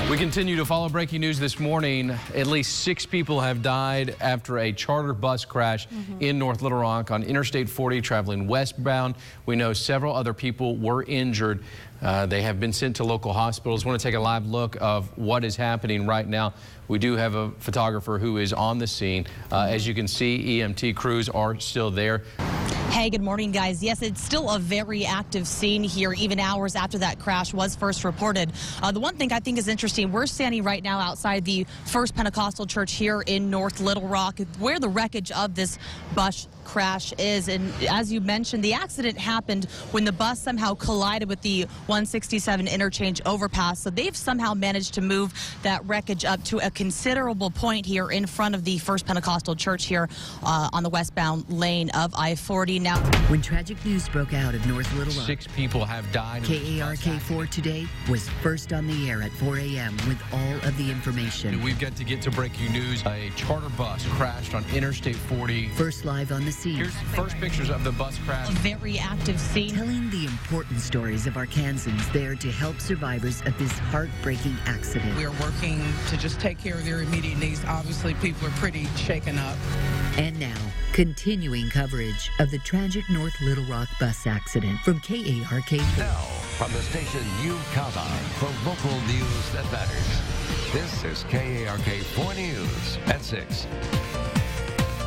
We continue to follow breaking news this morning. At least 6 people have died after a charter bus crash in North Little Rock on Interstate 40 traveling westbound. We know several other people were injured. They have been sent to local hospitals. Want to take a live look of what is happening right now. We do have a photographer who is on the scene. As you can see, EMT crews are still there. Hey, good morning, guys. Yes, it's still a very active scene here, even hours after that crash was first reported. The one thing I think is interesting, we're standing right now outside the First Pentecostal Church here in North Little Rock, where the wreckage of this bus crash is. And as you mentioned, the accident happened when the bus somehow collided with the 167 interchange overpass. So they've somehow managed to move that wreckage up to a considerable point here in front of the First Pentecostal Church here on the westbound lane of I-40. Now, when tragic news broke out of North Little Rock, 6 people have died. KARK4 Today was first on the air at 4 a.m. with all of the information. We've got to get to breaking news. A charter bus crashed on Interstate 40. First live on the scene. Here's the first pictures of the bus crash. A very active scene. Telling the important stories of Arkansans there to help survivors of this heartbreaking accident. We are working to just take care of their immediate needs. Obviously, people are pretty shaken up. And now, continuing coverage of the tragic North Little Rock bus accident from KARK. Now, from the station you count on for local news that matters. This is KARK 4 News at 6.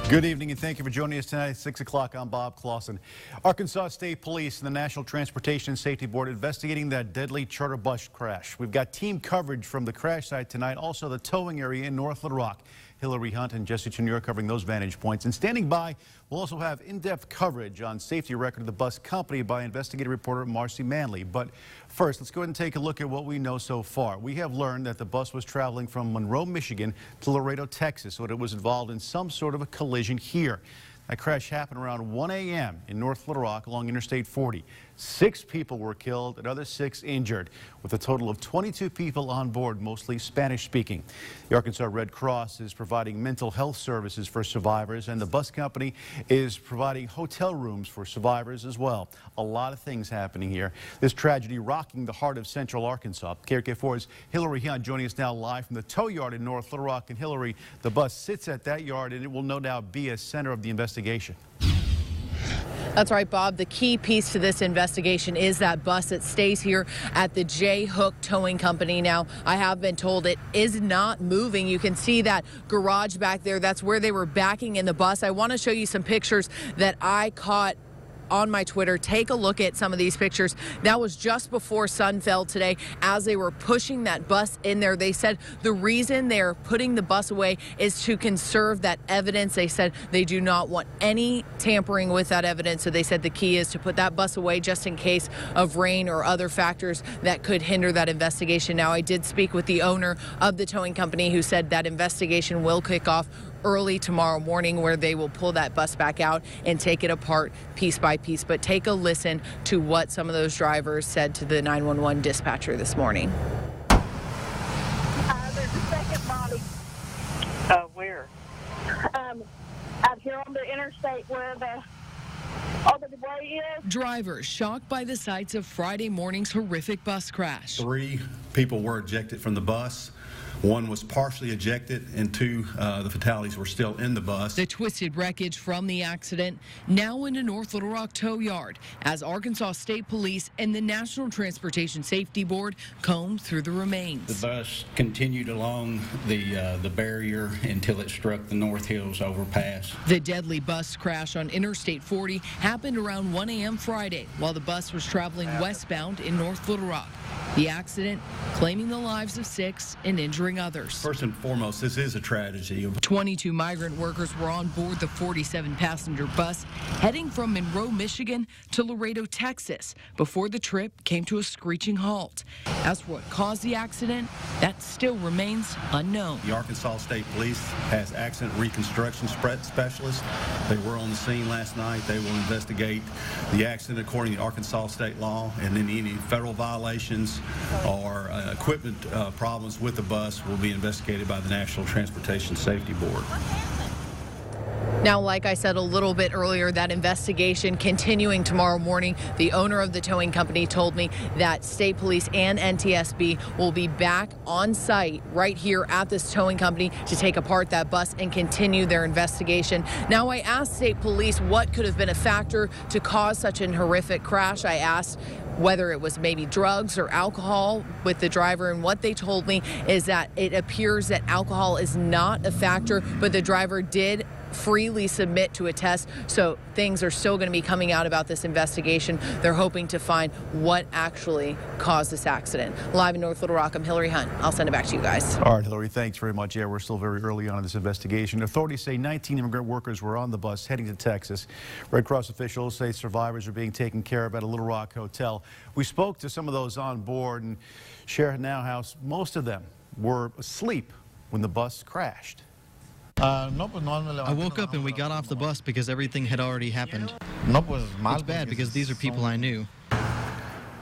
Good evening and thank you for joining us tonight at 6 o'clock. I'm Bob Clausen. Arkansas State Police and the National Transportation Safety Board investigating that deadly charter bus crash. We've got team coverage from the crash site tonight, also the towing area in North Little Rock. Hillary Hunt and Jesse Chenure covering those vantage points. And standing by, we'll also have in-depth coverage on safety record of the bus company by investigative reporter Marcy Manley. But first, let's go ahead and take a look at what we know so far. We have learned that the bus was traveling from Monroe, Michigan to Laredo, Texas, so it was involved in some sort of a collision here. That crash happened around 1 a.m. in North Little Rock along Interstate 40. 6 people were killed, another 6 injured, with a total of 22 people on board, mostly Spanish-speaking. The Arkansas Red Cross is providing mental health services for survivors, and the bus company is providing hotel rooms for survivors as well. A lot of things happening here. This tragedy rocking the heart of central Arkansas. KARK4's Hillary Hunt joining us now live from the tow yard in North Little Rock. And Hillary, the bus sits at that yard, and it will no doubt be a center of the investigation. That's right, Bob. The key piece to this investigation is that bus that stays here at the J Hook Towing Company. Now, I have been told it is not moving. You can see that garage back there. That's where they were backing in the bus. I want to show you some pictures that I caught on my Twitter. Take a look at some of these pictures. That was just before sun fell today as they were pushing that bus in there. They said the reason they're putting the bus away is to conserve that evidence. They said they do not want any tampering with that evidence. So they said the key is to put that bus away just in case of rain or other factors that could hinder that investigation. Now, I did speak with the owner of the towing company who said that investigation will kick off early tomorrow morning, where they will pull that bus back out and take it apart piece by piece. But take a listen to what some of those drivers said to the 911 dispatcher this morning. There's a second body. Where? Out here on the interstate where all the debris is. Drivers shocked by the sights of Friday morning's horrific bus crash. 3 people were ejected from the bus. 1 was partially ejected, and 2, the fatalities were still in the bus. The twisted wreckage from the accident now into North Little Rock Tow Yard as Arkansas State Police and the National Transportation Safety Board combed through the remains. The bus continued along the barrier until it struck the North Hills overpass. The deadly bus crash on Interstate 40 happened around 1 a.m. Friday while the bus was traveling westbound in North Little Rock. The accident claiming the lives of 6 and injuring others. First and foremost, this is a tragedy. 22 migrant workers were on board the 47-passenger bus heading from Monroe, Michigan to Laredo, Texas, before the trip came to a screeching halt. As for what caused the accident, that still remains unknown. The Arkansas State Police has accident reconstruction specialists. They were on the scene last night. They will investigate the accident according to Arkansas state law, and then any federal violations or equipment problems with the bus will be investigated by the National Transportation Safety Board. Now, like I said a little bit earlier, that investigation continuing tomorrow morning. The owner of the towing company told me that state police and NTSB will be back on site right here at this towing company to take apart that bus and continue their investigation. Now, I asked state police what could have been a factor to cause such an horrific crash. I asked whether it was maybe drugs or alcohol with the driver, and what they told me is that it appears that alcohol is not a factor, but the driver did freely submit to a test, so things are still going to be coming out about this investigation. They're hoping to find what actually caused this accident. Live in North Little Rock, I'm Hillary Hunt. I'll send it back to you guys. All right, Hillary, thanks very much. Yeah, we're still very early on in this investigation. Authorities say 19 immigrant workers were on the bus heading to Texas. Red Cross officials say survivors are being taken care of at a Little Rock hotel. We spoke to some of those on board and share now how most of them were asleep when the bus crashed. I woke up and we got off the bus because everything had already happened. It's bad because these are people I knew.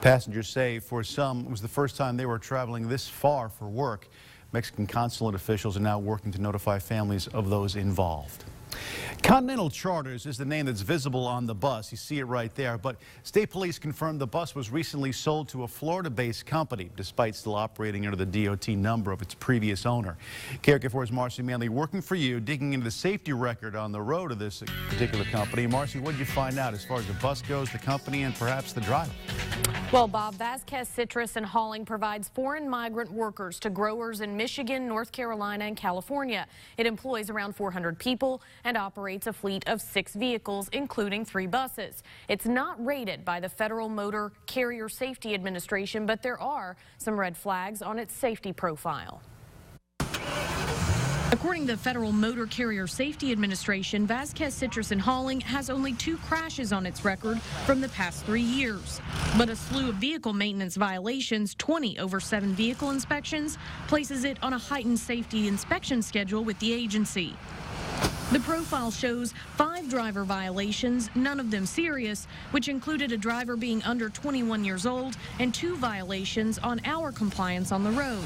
Passengers say for some it was the first time they were traveling this far for work. Mexican consulate officials are now working to notify families of those involved. Continental Charters is the name that's visible on the bus. You see it right there. But state police confirmed the bus was recently sold to a Florida-based company, despite still operating under the DOT number of its previous owner. KRK4's Marcy Manley working for you, digging into the safety record on the road of this particular company. Marcy, what did you find out as far as the bus goes, the company, and perhaps the driver? Well, Bob, Vasquez Citrus and Hauling provides foreign migrant workers to growers in Michigan, North Carolina, and California. It employs around 400 people and operates a fleet of 6 vehicles, including 3 buses. It's not rated by the Federal Motor Carrier Safety Administration, but there are some red flags on its safety profile. According to the Federal Motor Carrier Safety Administration, Vasquez Citrus and Hauling has only 2 crashes on its record from the past 3 years. But a slew of vehicle maintenance violations, 20 over 7 vehicle inspections, places it on a heightened safety inspection schedule with the agency. The profile shows 5 driver violations, none of them serious, which included a driver being under 21 years old and 2 violations on hour compliance on the road.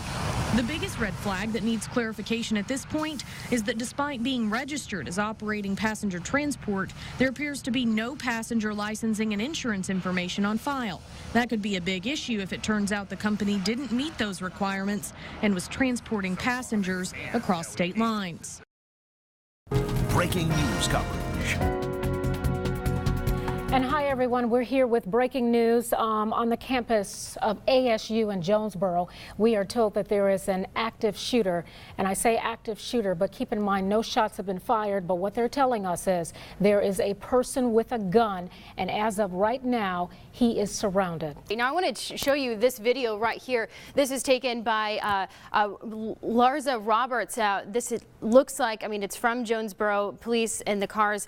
The biggest red flag that needs clarification at this point is that despite being registered as operating passenger transport, there appears to be no passenger licensing and insurance information on file. That could be a big issue if it turns out the company didn't meet those requirements and was transporting passengers across state lines. Breaking news coverage. And hi, everyone. We're here with breaking news on the campus of ASU in Jonesboro. We are told that there is an active shooter, and I say active shooter, but keep in mind no shots have been fired. But what they're telling us is there is a person with a gun, and as of right now, he is surrounded. Now, I want to show you this video right here. This is taken by Larza Roberts. Looks like, I mean, it's from Jonesboro police and the cars.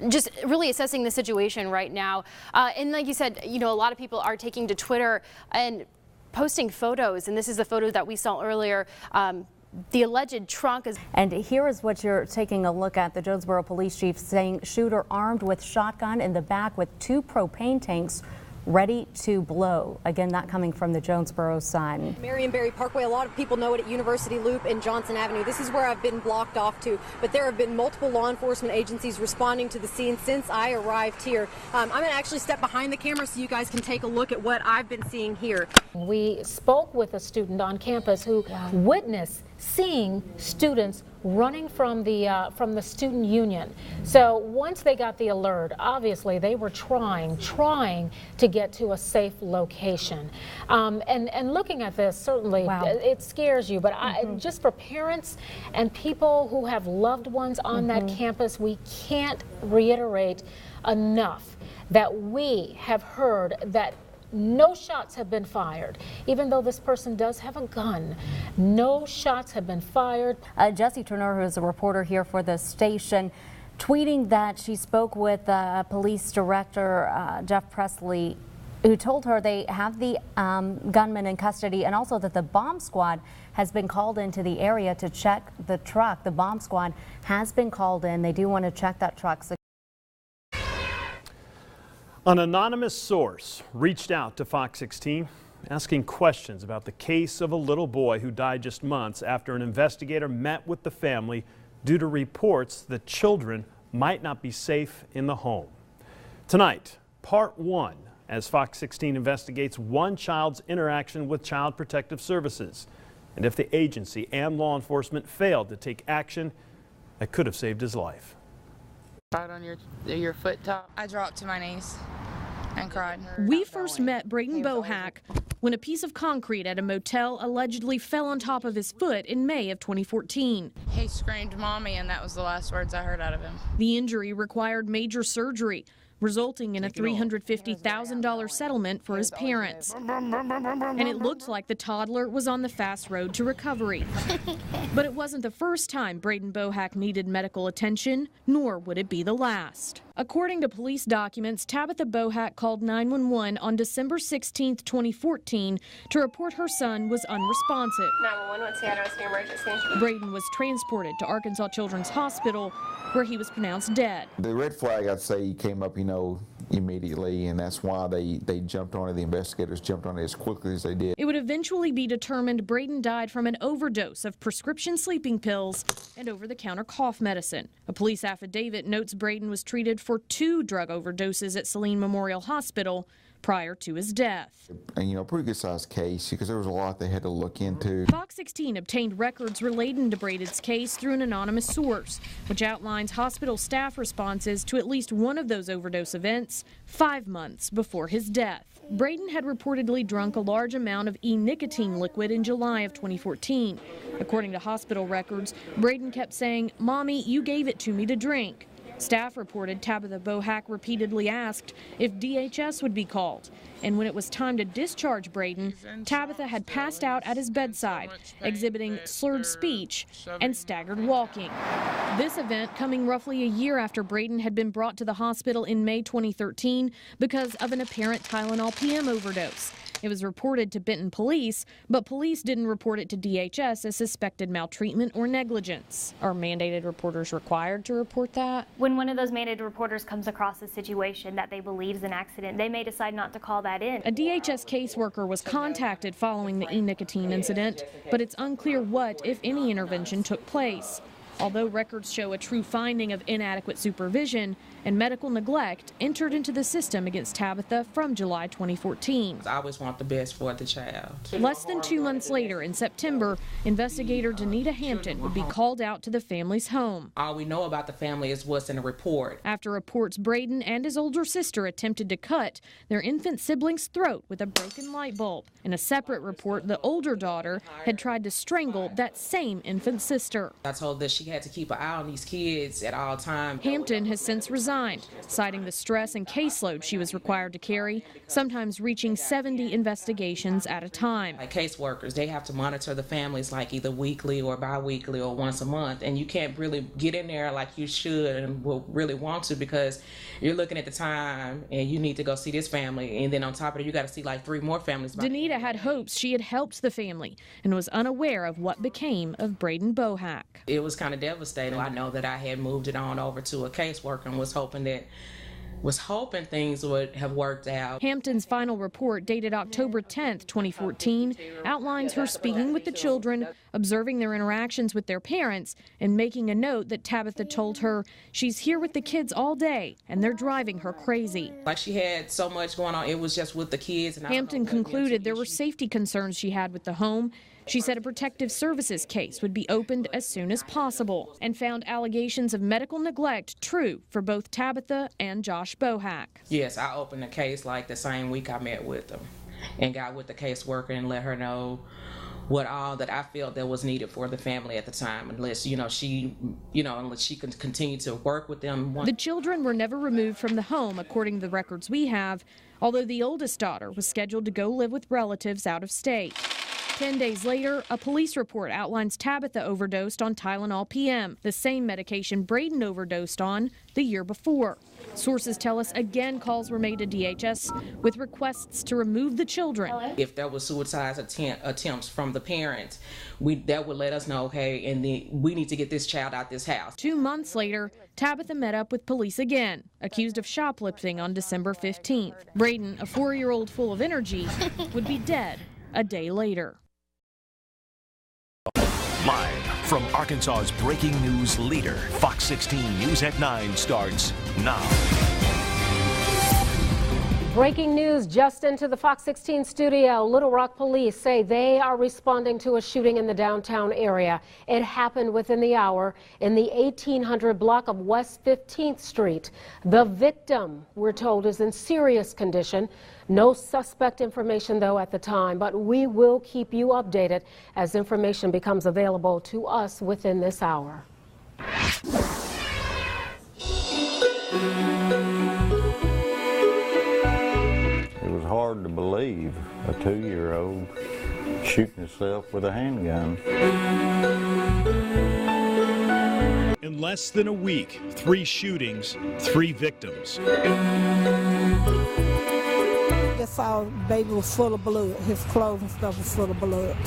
Just really assessing the situation right now. And like you said, you know, a lot of people are taking to Twitter and posting photos. And this is the photo that we saw earlier. The alleged trunk is. And here is what you're taking a look at. The Jonesboro police chief saying shooter armed with shotgun in the back with 2 propane tanks ready to blow. Again, that coming from the Jonesboro side. Marionberry Parkway, a lot of people know it at University Loop and Johnson Avenue. This is where I've been blocked off to, but there have been multiple law enforcement agencies responding to the scene since I arrived here. I'm going to actually step behind the camera so you guys can take a look at what I've been seeing here. We spoke with a student on campus who witnessed seeing students running from the student union. So once they got the alert, obviously they were trying to get to a safe location. And looking at this, certainly it scares you, but just for parents and people who have loved ones on that campus, we can't reiterate enough that we have heard that no shots have been fired. Even though this person does have a gun, no shots have been fired. Jessie Turner, who is a reporter here for the station, tweeting that she spoke with police director Jeff Presley, who told her they have the gunman in custody, and also that the bomb squad has been called into the area to check the truck. The bomb squad has been called in. They do want to check that truck. An anonymous source reached out to Fox 16 asking questions about the case of a little boy who died just months after an investigator met with the family due to reports that children might not be safe in the home. Tonight, part 1, as Fox 16 investigates one child's interaction with Child Protective Services, and if the agency and law enforcement failed to take action that could have saved his life. Right on your foot top. I dropped to my knees and cried. We first met Braden Bohack when a piece of concrete at a motel allegedly fell on top of his foot in May of 2014. He screamed "Mommy," and that was the last words I heard out of him. The injury required major surgery, resulting in a $350,000 settlement for his parents. And it looked like the toddler was on the fast road to recovery. But it wasn't the first time Braden Bohack needed medical attention, nor would it be the last. According to police documents, Tabitha Bohack called 911 on December 16, 2014 to report her son was unresponsive. 911, what's the address of your emergency? Braden was transported to Arkansas Children's Hospital, where he was pronounced dead. The red flag, I'd say, came up, immediately, and that's why they jumped on it. The investigators jumped on it as quickly as they did. It would eventually be determined Braden died from an overdose of prescription sleeping pills and over-the-counter cough medicine. A police affidavit notes Braden was treated for 2 drug overdoses at Saline Memorial Hospital prior to his death. And, pretty good sized case because there was a lot they had to look into. Fox 16 obtained records relating to Braden's case through an anonymous source, which outlines hospital staff responses to at least one of those overdose events 5 months before his death. Braden had reportedly drunk a large amount of E-nicotine liquid in July of 2014. According to hospital records, Braden kept saying, "Mommy, you gave it to me to drink." Staff reported Tabitha Bohack repeatedly asked if DHS would be called, and when it was time to discharge Braden, Tabitha had passed out at his bedside, exhibiting slurred speech and staggered walking. This event coming roughly a year after Braden had been brought to the hospital in May 2013 because of an apparent Tylenol PM overdose. It was reported to Benton police, but police didn't report it to DHS as suspected maltreatment or negligence. Are mandated reporters required to report that? When one of those mandated reporters comes across a situation that they believe is an accident, they may decide not to call that in. A DHS caseworker was contacted following the E-nicotine incident, but it's unclear what, if any, intervention took place. Although records show a true finding of inadequate supervision and medical neglect entered into the system against Tabitha from July 2014. I always want the best for the child. Less than 2 months later, in September, investigator Danita Hampton would be called out to the family's home. All we know about the family is what's in the report. After reports Braden and his older sister attempted to cut their infant sibling's throat with a broken light bulb. In a separate report, the older daughter had tried to strangle that same infant sister. I told her she had to keep an eye on these kids at all times. Hampton has since resigned, citing the stress and caseload she was required to carry, sometimes reaching 70 investigations at a time. Like caseworkers, they have to monitor the families like either weekly or bi-weekly or once a month, and you can't really get in there like you should and will really want to because you're looking at the time and you need to go see this family, and then on top of it, you got to see like 3 more families. Danita had hopes she had helped the family and was unaware of what became of Braden Bohack. It was kind of devastating. I know that I had moved it on over to a caseworker and was hoping things would have worked out. Hampton's final report, dated October 10, 2014, outlines her speaking with the children, observing their interactions with their parents, and making a note that Tabitha told her she's here with the kids all day and they're driving her crazy. Like she had so much going on, it was just with the kids. And Hampton concluded there were safety concerns she had with the home. She said a protective services case would be opened as soon as possible and found allegations of medical neglect true for both Tabitha and Josh Bohack. Yes, I opened a case like the same week I met with them and got with the caseworker and let her know what all that I felt that was needed for the family at the time, unless she can continue to work with them. The children were never removed from the home, according to the records we have, although the oldest daughter was scheduled to go live with relatives out of state. 10 days later, a police report outlines Tabitha overdosed on Tylenol PM, the same medication Braden overdosed on the year before. Sources tell us again calls were made to DHS with requests to remove the children. If there was suicide attempts from the parents, that would let us know, okay, and we need to get this child out this house. 2 months later, Tabitha met up with police again, accused of shoplifting on December 15th. Braden, a 4-year-old full of energy, would be dead a day later. Live from Arkansas's breaking news leader, Fox 16 News at 9 starts now. Breaking news just into the Fox 16 studio. Little Rock police say they are responding to a shooting in the downtown area. It happened within the hour in the 1800 block of West 15th Street. The victim, we're told, is in serious condition. No suspect information, though, at the time, but we will keep you updated as information becomes available to us within this hour. It was hard to believe a 2-year-old shooting himself with a handgun. In less than a week, 3 shootings, 3 victims. I saw the baby was full of blood. His clothes and stuff was full of blood.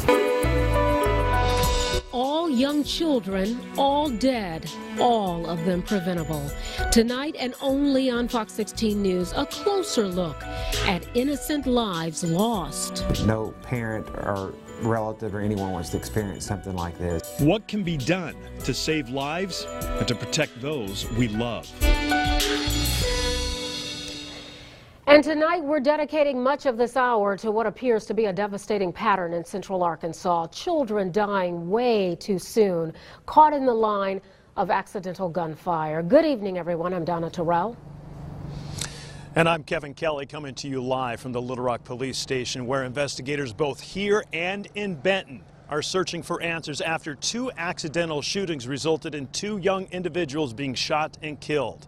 All young children, all dead, all of them preventable. Tonight and only on Fox 16 News, a closer look at innocent lives lost. No parent or relative or anyone wants to experience something like this. What can be done to save lives and to protect those we love? And tonight we're dedicating much of this hour to what appears to be a devastating pattern in central Arkansas. Children dying way too soon, caught in the line of accidental gunfire. Good evening, everyone. I'm Donna Terrell. And I'm Kevin Kelly, coming to you live from the Little Rock Police Station, where investigators both here and in Benton are searching for answers after 2 accidental shootings resulted in 2 young individuals being shot and killed.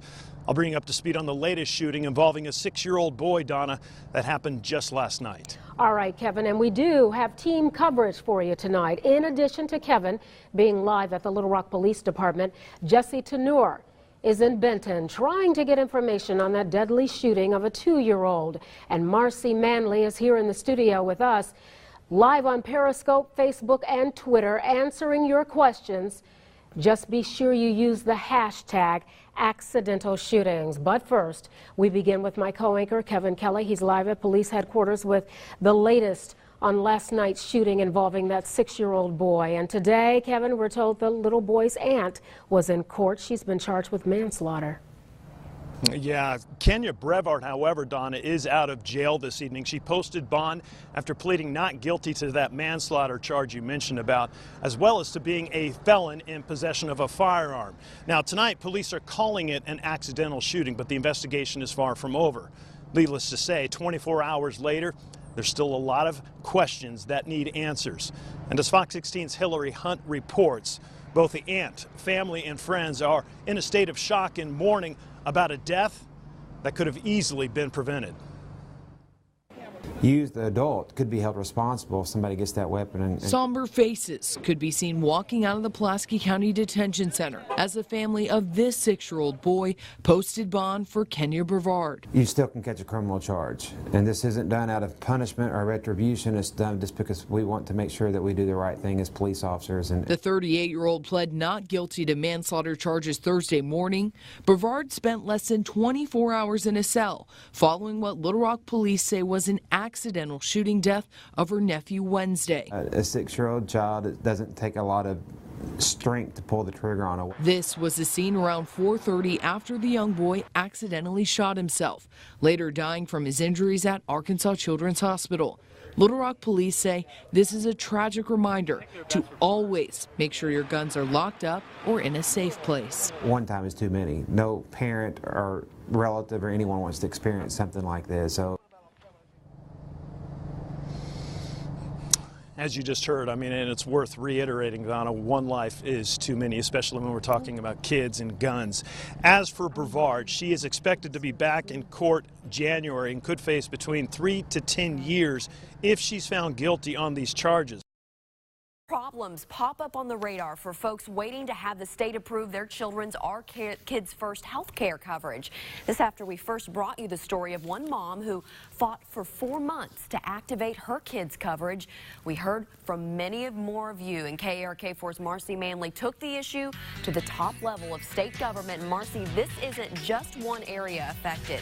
I'll bring you up to speed on the latest shooting involving a 6-year-old boy, Donna, that happened just last night. All right, Kevin, and we do have team coverage for you tonight. In addition to Kevin being live at the Little Rock Police Department, Jesse Tenur is in Benton trying to get information on that deadly shooting of a 2-year-old. And Marcy Manley is here in the studio with us, live on Periscope, Facebook, and Twitter, answering your questions. Just be sure you use the hashtag accidental shootings. But first, we begin with my co-anchor, Kevin Kelly. He's live at police headquarters with the latest on last night's shooting involving that 6-year-old boy. And today, Kevin, we're told the little boy's aunt was in court. She's been charged with manslaughter. Yeah, Kenya Brevard, however, Donna, is out of jail this evening. She posted bond after pleading not guilty to that manslaughter charge you mentioned about, as well as to being a felon in possession of a firearm. Now, tonight, police are calling it an accidental shooting, but the investigation is far from over. Needless to say, 24 hours later, there's still a lot of questions that need answers. And as Fox 16's Hillary Hunt reports, both the aunt, family, and friends are in a state of shock and mourning about a death that could have easily been prevented. You, the adult, could be held responsible if somebody gets that weapon. And somber faces could be seen walking out of the Pulaski County Detention Center as the family of this 6-year-old boy posted bond for Kenya Brevard. You still can catch a criminal charge, and this isn't done out of punishment or retribution. It's done just because we want to make sure that we do the right thing as police officers. And the 38-year-old pled not guilty to manslaughter charges Thursday morning. Brevard spent less than 24 hours in a cell following what Little Rock police say was an accidental shooting death of her nephew Wednesday. A 6-year-old child, it doesn't take a lot of strength to pull the trigger on a. This was the scene around 4:30 after the young boy accidentally shot himself, later dying from his injuries at Arkansas Children's Hospital. Little Rock police say this is a tragic reminder to always make sure your guns are locked up or in a safe place. One time is too many. No parent or relative or anyone wants to experience something like this. So. As you just heard, I mean, and it's worth reiterating, Donna, one life is too many, especially when we're talking about kids and guns. As for Brevard, she is expected to be back in court January and could face between 3 to 10 years if she's found guilty on these charges. Problems pop up on the radar for folks waiting to have the state approve their children's Our Kids First health care coverage. This after we first brought you the story of one mom who fought for 4 months to activate her kids' coverage. We heard from many more of you, and KARK4's Marcy Manley took the issue to the top level of state government. Marcy, this isn't just one area affected.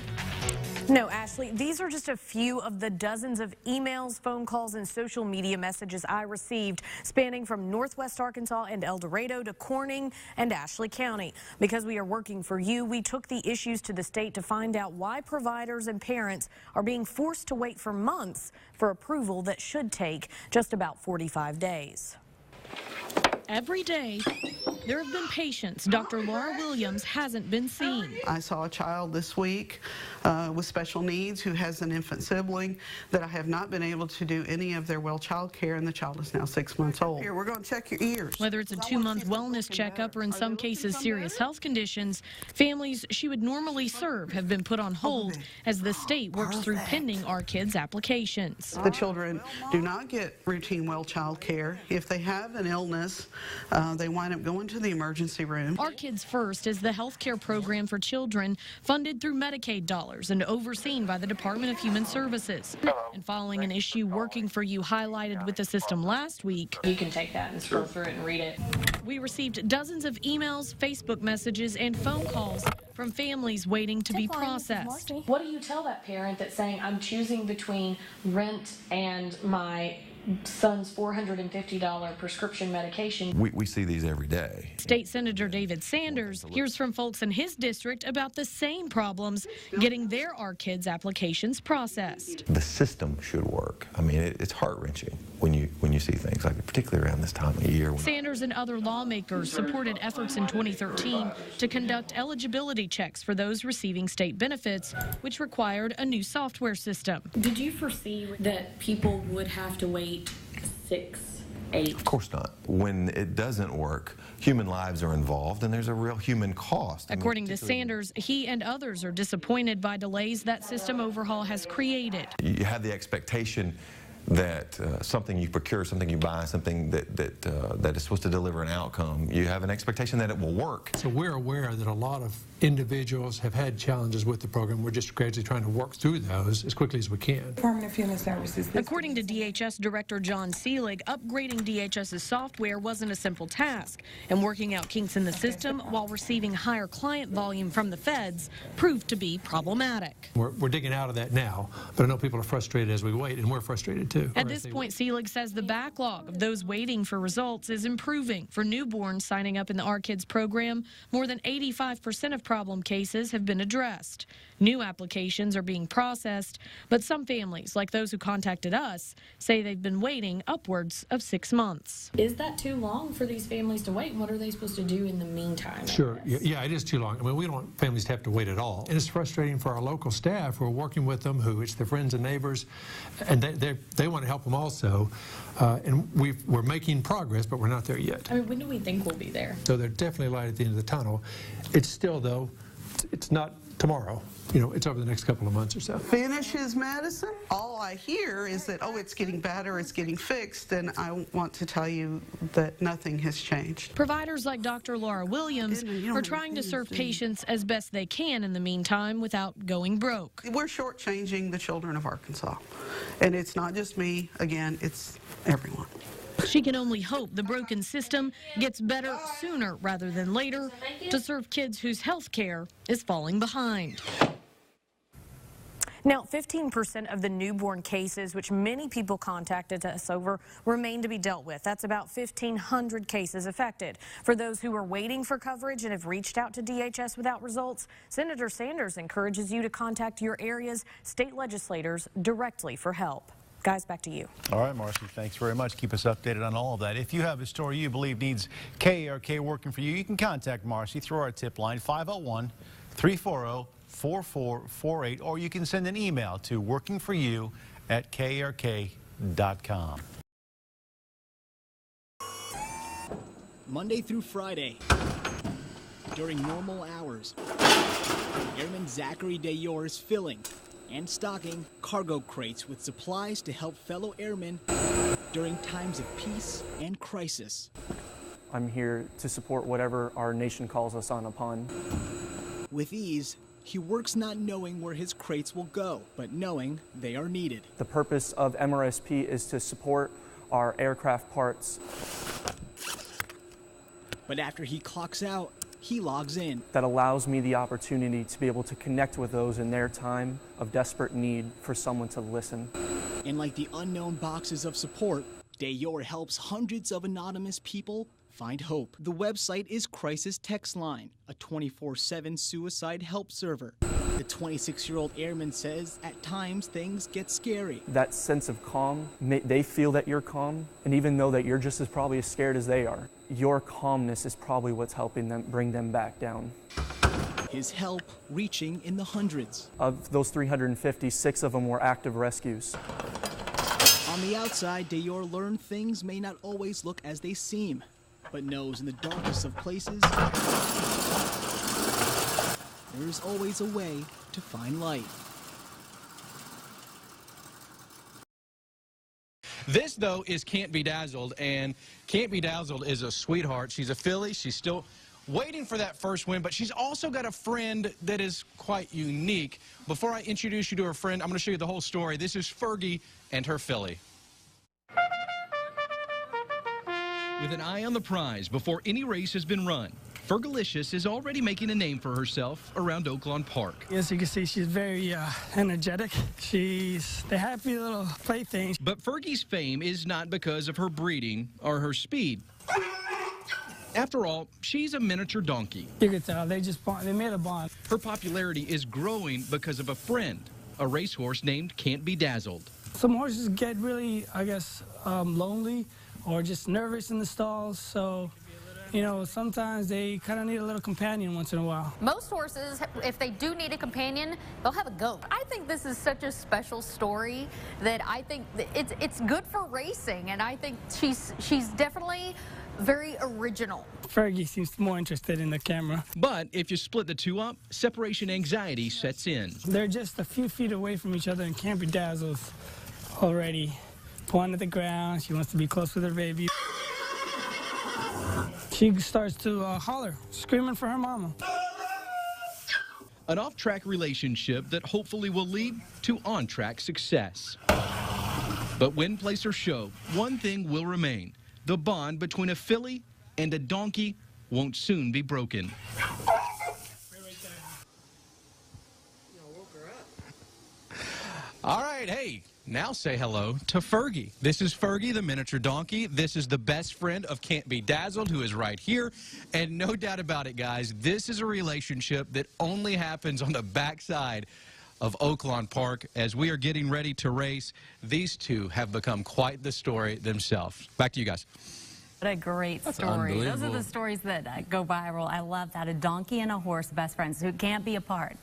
No, Ashley, these are just a few of the dozens of emails, phone calls, and social media messages I received, spanning from Northwest Arkansas and El Dorado to Corning and Ashley County. Because we are working for you, we took the issues to the state to find out why providers and parents are being forced to wait for months for approval that should take just about 45 days. Every day, there have been patients Dr. Laura Williams hasn't been seen. I saw a child this week with special needs who has an infant sibling that I have not been able to do any of their well child care, and the child is now 6 months old. Here, we're going to check your ears. Whether it's a 2-month wellness checkup or in some cases serious health conditions, families she would normally serve have been put on hold as the state works through pending Our Kids applications. The children do not get routine well child care. If they have an illness, they wind up going to the emergency room. Our Kids First is the health care program for children funded through Medicaid dollars and overseen by the Department of Human Services. And following an issue Working for You highlighted with the system last week, you can take that and scroll through it and read it. We received dozens of emails, Facebook messages, and phone calls from families waiting to be processed. What do you tell that parent that's saying, I'm choosing between rent and my son's $450 prescription medication? We see these every day. State Senator David Sanders hears from folks in his district about the same problems getting their Our Kids applications processed. The system should work. I mean, it's heart-wrenching when you see things like, particularly around this time of year. Sanders and other lawmakers supported efforts in 2013 to conduct eligibility checks for those receiving state benefits, which required a new software system. Did you foresee that people would have to wait 6, 8? Of course not. When it doesn't work, human lives are involved, and there's a real human cost. According to Sanders, he and others are disappointed by delays that system overhaul has created. You have the expectation that something you procure, something you buy, something that is supposed to deliver an outcome, you have an expectation that it will work. So we're aware that a lot of individuals have had challenges with the program. We're just gradually trying to work through those as quickly as we can. Department of Human Services. According to DHS Director John Seelig, upgrading DHS's software wasn't a simple task, and working out kinks in the system while receiving higher client volume from the feds proved to be problematic. We're digging out of that now, but I know people are frustrated as we wait, and we're frustrated too. At this point, Seelig says the backlog of those waiting for results is improving. For newborns signing up in the Our Kids program, more than 85% of problem cases have been addressed. New applications are being processed, but some families, like those who contacted us, say they've been waiting upwards of 6 months. Is that too long for these families to wait? What are they supposed to do in the meantime? Sure. Yeah, it is too long. I mean, we don't want families to have to wait at all. And it's frustrating for our local staff who are working with them, who it's their friends and neighbors, and they want to help them also. And we're making progress, but we're not there yet. I mean, when do we think we'll be there? So there's definitely light at the end of the tunnel. It's still, though, it's not tomorrow. You know, it's over the next couple of months or so. Finish his medicine. All I hear is that, oh, it's getting better, it's getting fixed, and I want to tell you that nothing has changed. Providers like Dr. Laura Williams are trying to serve patients as best they can in the meantime without going broke. We're shortchanging the children of Arkansas, and it's not just me. Again, it's everyone. She can only hope the broken system gets better sooner rather than later to serve kids whose health care is falling behind. Now, 15% of the newborn cases, which many people contacted us over, remain to be dealt with. That's about 1,500 cases affected. For those who are waiting for coverage and have reached out to DHS without results, Senator Sanders encourages you to contact your area's state legislators directly for help. Guys, back to you. All right, Marcy, thanks very much. Keep us updated on all of that. If you have a story you believe needs KARK working for you, you can contact Marcy through our tip line, 501-340-4448, or you can send an email to workingforyou@KARK.com. Monday through Friday, during normal hours, Airman Zachary Dayor is filling and stocking cargo crates with supplies to help fellow airmen during times of peace and crisis. I'm here to support whatever our nation calls us on upon. With ease, he works not knowing where his crates will go, but knowing they are needed. The purpose of MRSP is to support our aircraft parts. But after he clocks out, he logs in. That allows me the opportunity to be able to connect with those in their time of desperate need for someone to listen. And like the unknown boxes of support, Dayor helps hundreds of anonymous people find hope. The website is Crisis Text Line, a 24/7 suicide help server. The 26-year-old airman says at times things get scary. That sense of calm, they feel that you're calm, and even though that you're just as probably as scared as they are, your calmness is probably what's helping them bring them back down. His help reaching in the hundreds. Of those 350, 6 of them were active rescues. On the outside, Dayor learned things may not always look as they seem, but knows in the darkest of places, there is always a way to find light. This, though, is Can't Be Dazzled, and Can't Be Dazzled is a sweetheart. She's a filly. She's still waiting for that first win, but she's also got a friend that is quite unique. Before I introduce you to her friend, I'm going to show you the whole story. This is Fergie and her filly. With an eye on the prize before any race has been run, Fergalicious is already making a name for herself around Oaklawn Park. As you can see, she's very energetic. She's the happy little plaything. But Fergie's fame is not because of her breeding or her speed. After all, she's a miniature donkey. You can tell, they made a bond. Her popularity is growing because of a friend, a racehorse named Can't Be Dazzled. Some horses get really, I guess, lonely or just nervous in the stalls, so you know, sometimes they kind of need a little companion once in a while. Most horses, if they do need a companion, they'll have a goat. I think this is such a special story that I think it's good for racing, and I think she's definitely very original. Fergie seems more interested in the camera. But if you split the two up, separation anxiety sets in. They're just a few feet away from each other and Can't Be Dazzled already pointing at the ground. She wants to be close with her baby. She starts to holler, screaming for her mama. An off-track relationship that hopefully will lead to on-track success. But win, place, or show, one thing will remain. The bond between a filly and a donkey won't soon be broken. All right, hey, now say hello to Fergie. This is Fergie, the miniature donkey. This is the best friend of Can't Be Dazzled, who is right here. And no doubt about it, guys, this is a relationship that only happens on the backside of Oaklawn Park. As we are getting ready to race, these two have become quite the story themselves. Back to you guys. What a great story. Those are the stories that go viral. I love that. A donkey and a horse, best friends who can't be apart.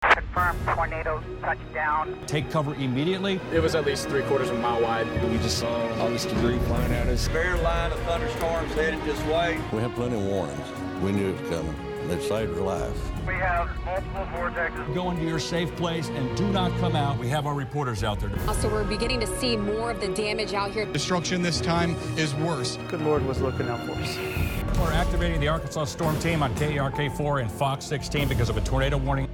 Confirmed tornado touchdown. Take cover immediately. It was at least 3/4 of a mile wide. We just saw all this debris flying at us. Bare line of thunderstorms headed this way. We had plenty of warnings. We knew it was coming. It saved her life. We have multiple vortexes. Go into your safe place and do not come out. We have our reporters out there. Also, we're beginning to see more of the damage out here. Destruction this time is worse. Good Lord was looking out for us. We're activating the Arkansas Storm Team on KARK4 and Fox 16 because of a tornado warning.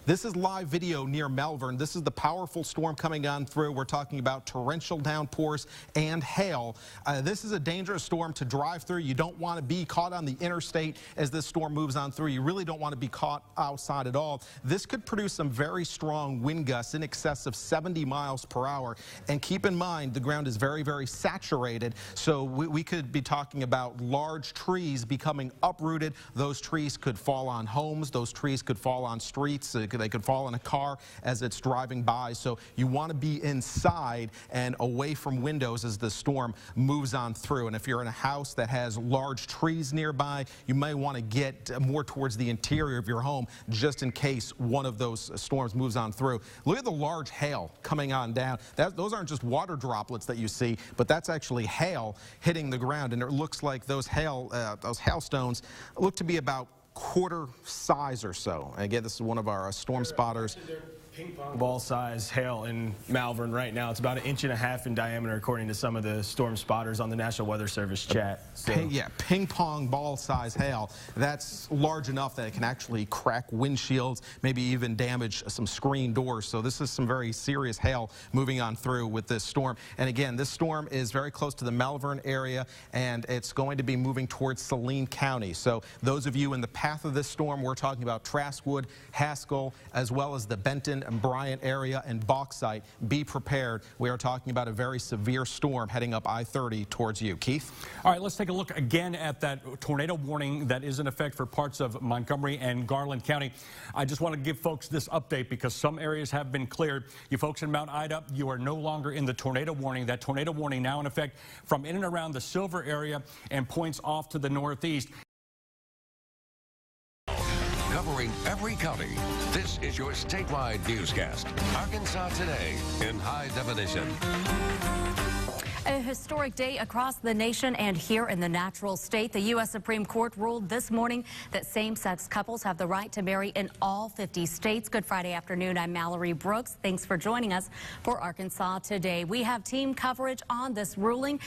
This is live video near Malvern. This is the powerful storm coming on through. We're talking about torrential downpours and hail. This is a dangerous storm to drive through. You don't want to be caught on the interstate as this storm moves on through. You really don't want to be caught outside at all. This could produce some very strong wind gusts in excess of 70 miles per hour. And keep in mind, the ground is very, very saturated. So we could be talking about large trees becoming uprooted. Those trees could fall on homes. Those trees could fall on streets. They could fall in a car as it's driving by. So you want to be inside and away from windows as the storm moves on through. And if you're in a house that has large trees nearby, you may want to get more towards the interior of your home just in case one of those storms moves on through. Look at the large hail coming on down. Those aren't just water droplets that you see, but that's actually hail hitting the ground. And it looks like those hailstones look to be about quarter size or so. And again, this is one of our storm spotters. Ball size hail in Malvern right now. It's about 1.5 inches in diameter, according to some of the storm spotters on the National Weather Service chat. So. Yeah, ping pong ball size hail. That's large enough that it can actually crack windshields, maybe even damage some screen doors. So this is some very serious hail moving on through with this storm. And again, this storm is very close to the Malvern area, and it's going to be moving towards Saline County. So those of you in the path of this storm, we're talking about Traskwood, Haskell, as well as the Benton and Bryant area and Bauxite. Be prepared. We are talking about a very severe storm heading up I-30 towards you. Keith? All right, let's take a look again at that tornado warning that is in effect for parts of Montgomery and Garland County. I just want to give folks this update because some areas have been cleared. You folks in Mount Ida, you are no longer in the tornado warning. That tornado warning now in effect from in and around the Silver area and points off to the northeast. Covering every county, this is your statewide newscast. Arkansas Today in high definition. A historic day across the nation and here in the natural state. The U.S. Supreme Court ruled this morning that same-sex couples have the right to marry in all 50 states. Good Friday afternoon. I'm Mallory Brooks. Thanks for joining us for Arkansas Today. We have team coverage on this ruling.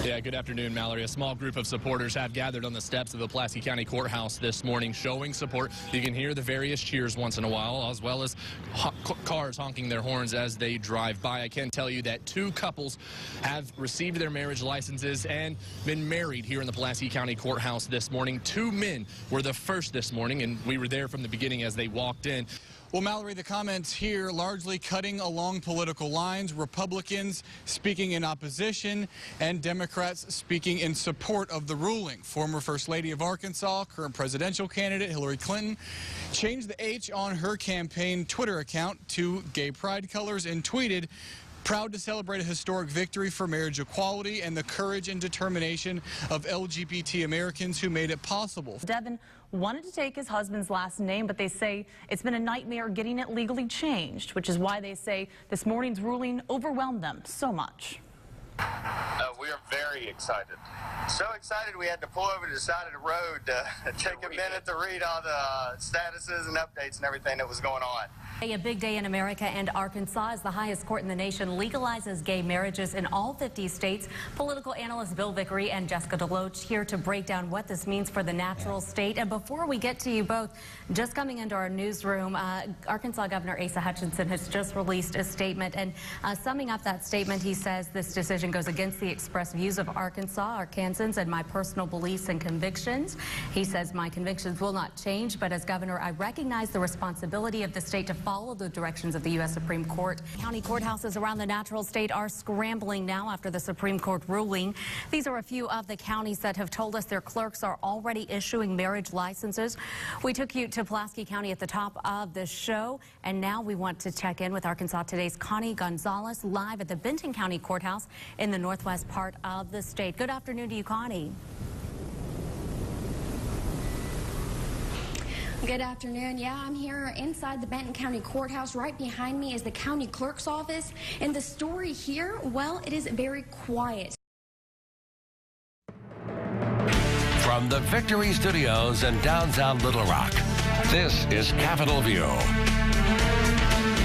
Yeah, good afternoon, Mallory. A small group of supporters have gathered on the steps of the Pulaski County Courthouse this morning showing support. You can hear the various cheers once in a while, as well as cars honking their horns as they drive by. I can tell you that 2 couples have received their marriage licenses and been married here in the Pulaski County Courthouse this morning. 2 men were the first this morning, and we were there from the beginning as they walked in. Well, Mallory, the comments here largely cutting along political lines, Republicans speaking in opposition and Democrats speaking in support of the ruling. Former First Lady of Arkansas, current presidential candidate Hillary Clinton, changed the H on her campaign Twitter account to gay pride colors and tweeted, "Proud to celebrate a historic victory for marriage equality and the courage and determination of LGBT Americans who made it possible." Devin wanted to take his husband's last name, but they say it's been a nightmare getting it legally changed, which is why they say this morning's ruling overwhelmed them so much. We are very excited. So excited we had to pull over to the side of the road to take a minute to read all the statuses and updates and everything that was going on. A big day in America, and Arkansas as the highest court in the nation legalizes gay marriages in all 50 states. Political analyst Bill Vickery and Jessica DeLoach here to break down what this means for the natural state. And before we get to you both, just coming into our newsroom, Arkansas Governor Asa Hutchinson has just released a statement, and summing up that statement, he says this decision goes against the expressed views of Arkansas, Arkansans, and my personal beliefs and convictions. He says my convictions will not change, but as governor, I recognize the responsibility of the state to follow the directions of the U.S. Supreme Court. County courthouses around the natural state are scrambling now after the Supreme Court ruling. These are a few of the counties that have told us their clerks are already issuing marriage licenses. We took you to Pulaski County at the top of the show, and now we want to check in with Arkansas Today's Connie Gonzalez live at the Benton County Courthouse in the northwest part of the state. Good afternoon to you, Connie. Good afternoon. Yeah, I'm here inside the Benton County Courthouse. Right behind me is the county clerk's office. And the story here, well, it is very quiet. From the Victory Studios in downtown Little Rock, this is Capitol View.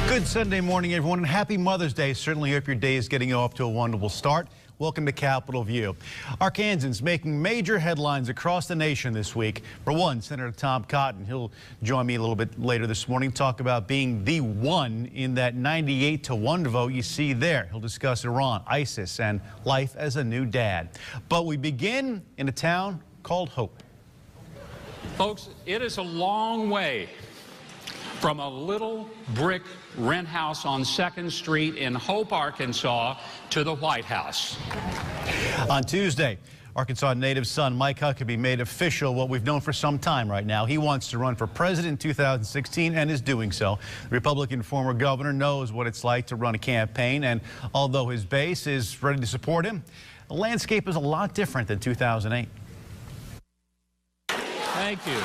Good Sunday morning, everyone, and happy Mother's Day. Certainly hope your day is getting off to a wonderful start. Welcome to Capitol View. Arkansans making major headlines across the nation this week. For one, Senator Tom Cotton, he'll join me a little bit later this morning, talk about being the one in that 98-1 vote you see there. He'll discuss Iran, ISIS, and life as a new dad. But we begin in a town called Hope. Folks, it is a long way from a little brick rent house on 2nd Street in Hope, Arkansas, to the White House. On Tuesday, Arkansas native son Mike Huckabee made official what we've known for some time right now. He wants to run for president in 2016 and is doing so. The Republican former governor knows what it's like to run a campaign, and although his base is ready to support him, the landscape is a lot different than 2008. Thank you.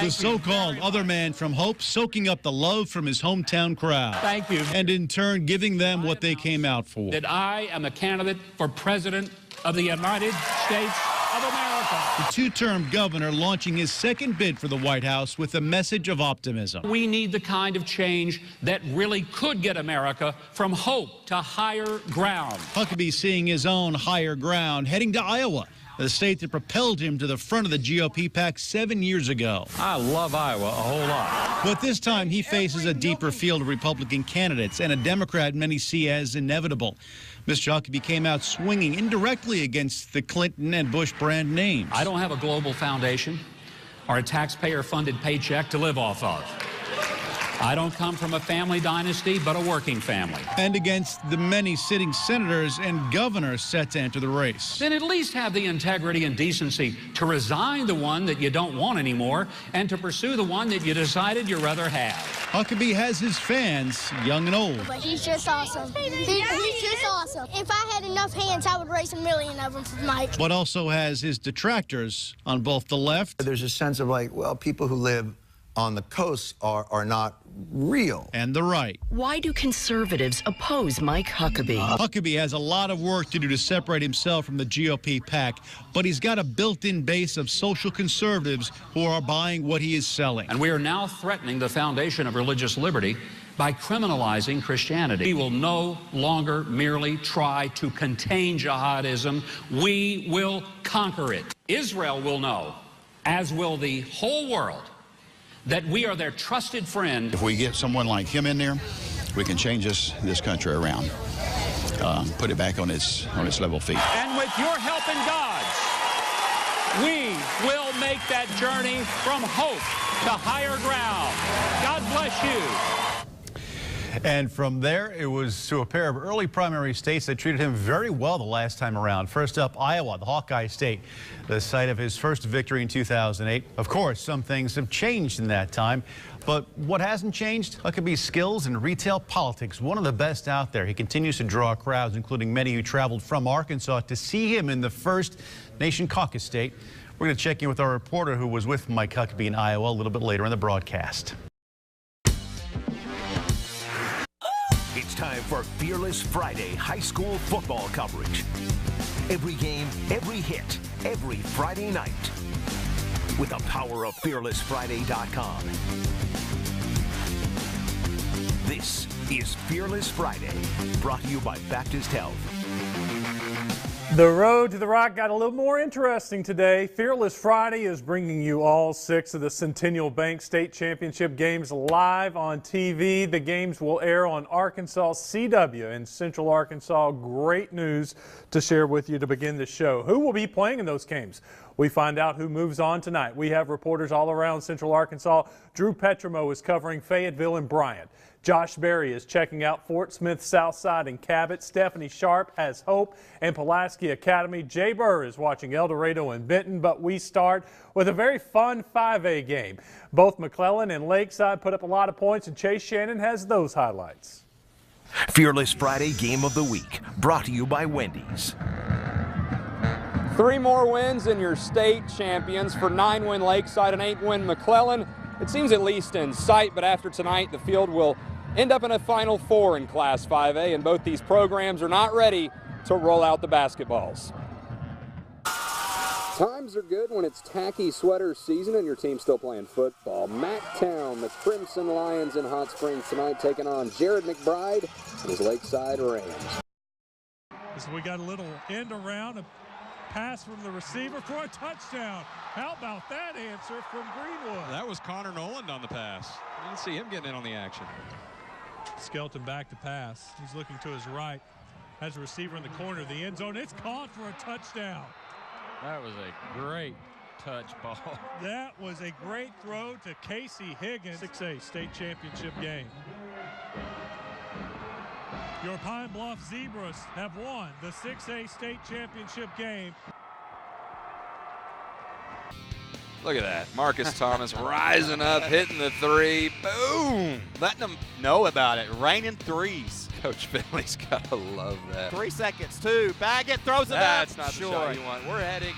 The so-called other man from Hope soaking up the love from his hometown crowd. Thank you. And in turn giving them what they came out for. That I am a candidate for president of the United States of America. The two-term governor launching his second bid for the White House with a message of optimism. We need the kind of change that really could get America from hope to higher ground. Huckabee seeing his own higher ground, heading to Iowa, the state that propelled him to the front of the GOP pack 7 years ago. I love Iowa a whole lot. But this time he faces a deeper field of Republican candidates and a Democrat many see as inevitable. Mr. Huckabee came out swinging indirectly against the Clinton and Bush brand names. I don't have a global foundation or a taxpayer-funded paycheck to live off of. I don't come from a family dynasty, but a working family. And against the many sitting senators and governors set to enter the race. Then at least have the integrity and decency to resign the one that you don't want anymore and to pursue the one that you decided you'd rather have. Huckabee has his fans, young and old. But he's just awesome. He's just awesome. If I had enough hands, I would raise 1 million of them for Mike. But also has his detractors on both the left. There's a sense of like, well, people who live on the coast are not real. And the right. Why do conservatives oppose Mike Huckabee? Huckabee has a lot of work to do to separate himself from the GOP pack, but he's got a built-in base of social conservatives who are buying what he is selling. And we are now threatening the foundation of religious liberty by criminalizing Christianity. We will no longer merely try to contain jihadism. We will conquer it. Israel will know, as will the whole world, that we are their trusted friend. If we get someone like him in there, we can change this country around, put it back on its level feet. And with your help and God's, we will make that journey from hope to higher ground. God bless you. And from there, it was to a pair of early primary states that treated him very well the last time around. First up, Iowa, the Hawkeye state, the site of his first victory in 2008. Of course, some things have changed in that time. But what hasn't changed? Huckabee's skills in retail politics, one of the best out there. He continues to draw crowds, including many who traveled from Arkansas to see him in the first Nation Caucus state. We're going to check in with our reporter who was with Mike Huckabee in Iowa a little bit later in the broadcast. It's time for Fearless Friday high school football coverage. Every game, every hit, every Friday night. With the power of FearlessFriday.com. This is Fearless Friday, brought to you by Baptist Health. The road to the Rock got a little more interesting today. Fearless Friday is bringing you all 6 of the Centennial Bank State Championship games live on TV. The games will air on Arkansas CW in Central Arkansas. Great news to share with you to begin the show. Who will be playing in those games? We find out who moves on tonight. We have reporters all around Central Arkansas. Drew Petrimo is covering Fayetteville and Bryant. Josh Berry is checking out Fort Smith, Southside, and Cabot. Stephanie Sharp has Hope and Pulaski Academy. Jay Burr is watching El Dorado and Benton. But we start with a very fun 5A game. Both McClellan and Lakeside put up a lot of points, and Chase Shannon has those highlights. Fearless Friday Game of the Week, brought to you by Wendy's. 3 more wins and your state champions for 9-win Lakeside and 8-win McClellan. It seems at least in sight, but after tonight, the field will end up in a Final Four in Class 5A, and both these programs are not ready to roll out the basketballs. Times are good when it's tacky sweater season and your team's still playing football. MacTown, the Crimson Lions in Hot Springs tonight, taking on Jared McBride and his Lakeside Rams. So we got a little end around, a pass from the receiver for a touchdown. How about that answer from Greenwood? That was Connor Noland on the pass. You didn't see him getting in on the action. Skelton back to pass. He's looking to his right. Has a receiver in the corner of the end zone. It's caught for a touchdown. That was a great touch ball. That was a great throw to Casey Higgins. 6A state championship game. Your Pine Bluff Zebras have won the 6A state championship game. Look at that. Marcus Thomas rising up, hitting the 3. Boom! Letting them know about it. Raining threes. Coach Finley's got to love that. 3 seconds, 2. Bag it, throws it up. That's not the shot you want. We're heading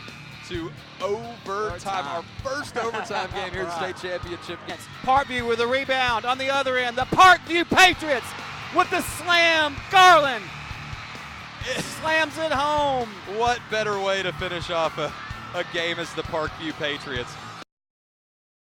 to overtime. Our first overtime game here at the state championship game. Parkview with a rebound on the other end. The Parkview Patriots with the slam. Garland slams it home. What better way to finish off a game as the Parkview Patriots.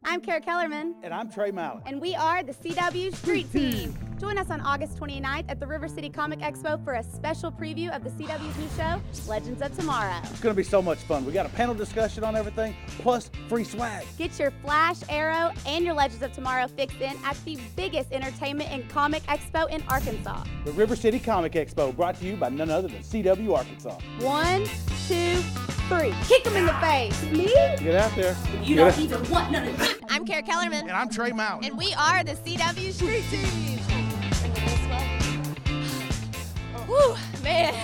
I'm Kara Kellerman. And I'm Trey Mallett. And we are the CW Street Team. Join us on August 29th at the River City Comic Expo for a special preview of the CW's new show, Legends of Tomorrow. It's going to be so much fun. We got a panel discussion on everything, plus free swag. Get your Flash, Arrow, and your Legends of Tomorrow fixed in at the biggest entertainment and comic expo in Arkansas. The River City Comic Expo, brought to you by none other than CW Arkansas. 1, 2, 3. Kick them in the face. Me? Get out there. You don't even want none of it. I'm Kara Kellerman. And I'm Trey Mallett. And we are the CW Street Team. Whew, man.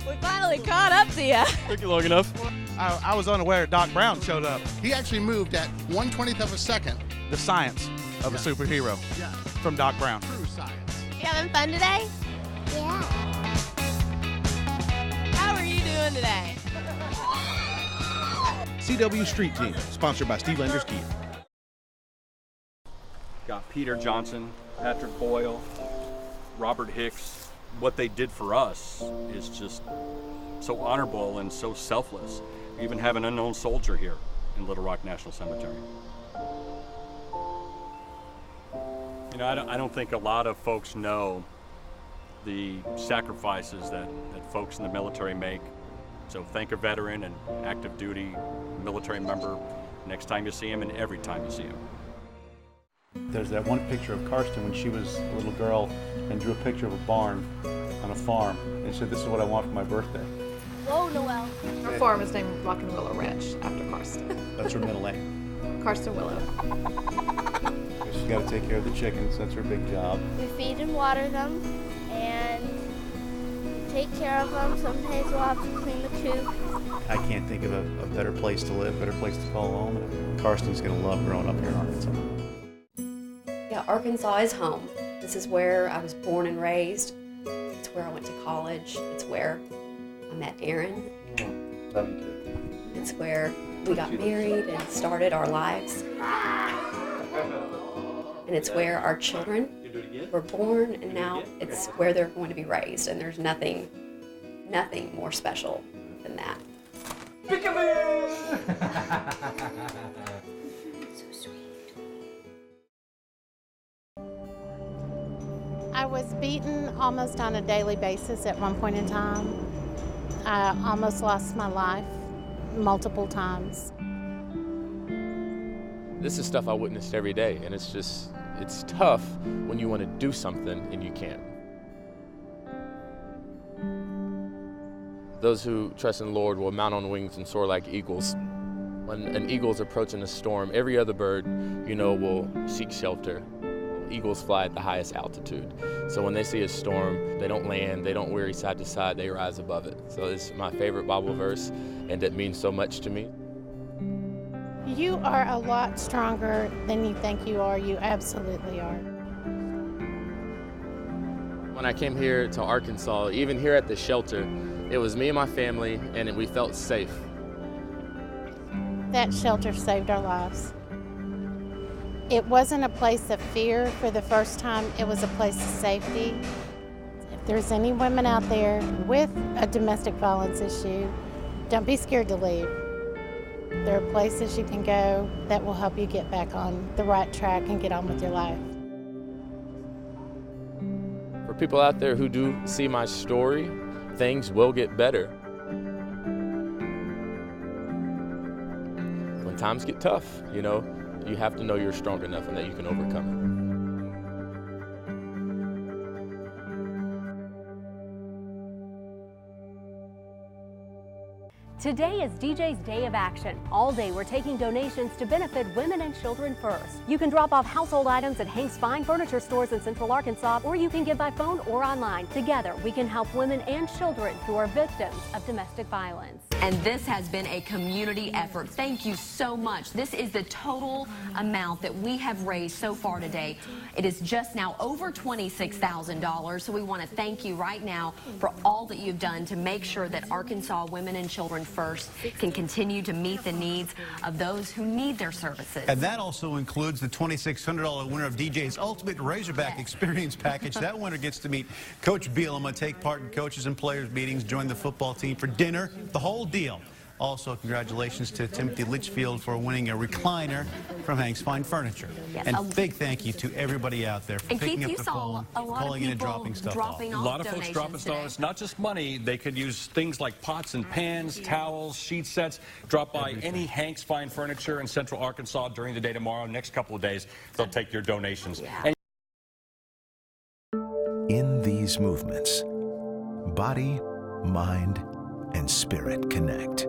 We finally caught up to you. Took you long enough. I was unaware Doc Brown showed up. He actually moved at 1/20th of a second. The science of a superhero from Doc Brown. True science. You having fun today? Yeah. How are you doing today? CW Street Team, sponsored by Steve Landers Kia. Got Peter Johnson, Patrick Boyle, Robert Hicks. What they did for us is just so honorable and so selfless. We even have an unknown soldier here in Little Rock National Cemetery. You know, I don't think a lot of folks know the sacrifices that folks in the military make. So thank a veteran and active duty military member next time you see him and every time you see him. There's that one picture of Karsten when she was a little girl and drew a picture of a barn on a farm and said, "This is what I want for my birthday." Whoa, Noel. Our farm is named Rock and Willow Ranch after Karsten. That's her middle name. Karsten Willow. She's got to take care of the chickens. That's her big job. We feed and water them and take care of them. Sometimes we'll have to clean the coop. I can't think of a better place to live, better place to call home. And Karsten's going to love growing up here in Arkansas. Yeah, Arkansas is home. This is where I was born and raised. It's where I went to college. It's where I met Aaron. Love you too. It's where we got married and started our lives. And it's where our children were born, and now it's where they're going to be raised. And there's nothing more special than that. I was beaten almost on a daily basis at one point in time. I almost lost my life multiple times. This is stuff I witnessed every day, and it's tough when you want to do something and you can't. Those who trust in the Lord will mount on wings and soar like eagles. When an eagle is approaching a storm, every other bird, will seek shelter. Eagles fly at the highest altitude. So when they see a storm, they don't land, they don't weary side to side, they rise above it. So it's my favorite Bible verse, and it means so much to me. You are a lot stronger than you think you are. You absolutely are. When I came here to Arkansas, even here at the shelter, it was me and my family, and we felt safe. That shelter saved our lives. It wasn't a place of fear for the first time, it was a place of safety. If there's any women out there with a domestic violence issue, don't be scared to leave. There are places you can go that will help you get back on the right track and get on with your life. For people out there who do see my story, things will get better. When times get tough, you have to know you're strong enough and that you can overcome it. Today is DJ's Day of Action. All day we're taking donations to benefit women and children first. You can drop off household items at Hank's Fine Furniture Stores in Central Arkansas, or you can give by phone or online. Together, we can help women and children who are victims of domestic violence. And this has been a community effort. Thank you so much. This is the total amount that we have raised so far today. It is just now over $26,000. So we want to thank you right now for all that you've done to make sure that Arkansas Women and Children First can continue to meet the needs of those who need their services. And that also includes the $2,600 winner of DJ's Ultimate Razorback Experience Package. That winner gets to meet Coach Bielema, take part in coaches and players meetings, join the football team for dinner, the whole deal. Also, congratulations to Timothy Litchfield for winning a recliner from Hank's Fine Furniture. Yes, and big thank you to everybody out there for picking up the phone, calling in and dropping stuff off. A lot of folks dropping stones, not just money. They could use things like pots and pans, towels, sheet sets. Drop by any Hank's Fine Furniture in Central Arkansas during the day tomorrow. Next couple of days, they'll take your donations. And In these movements, body, mind, and spirit connect.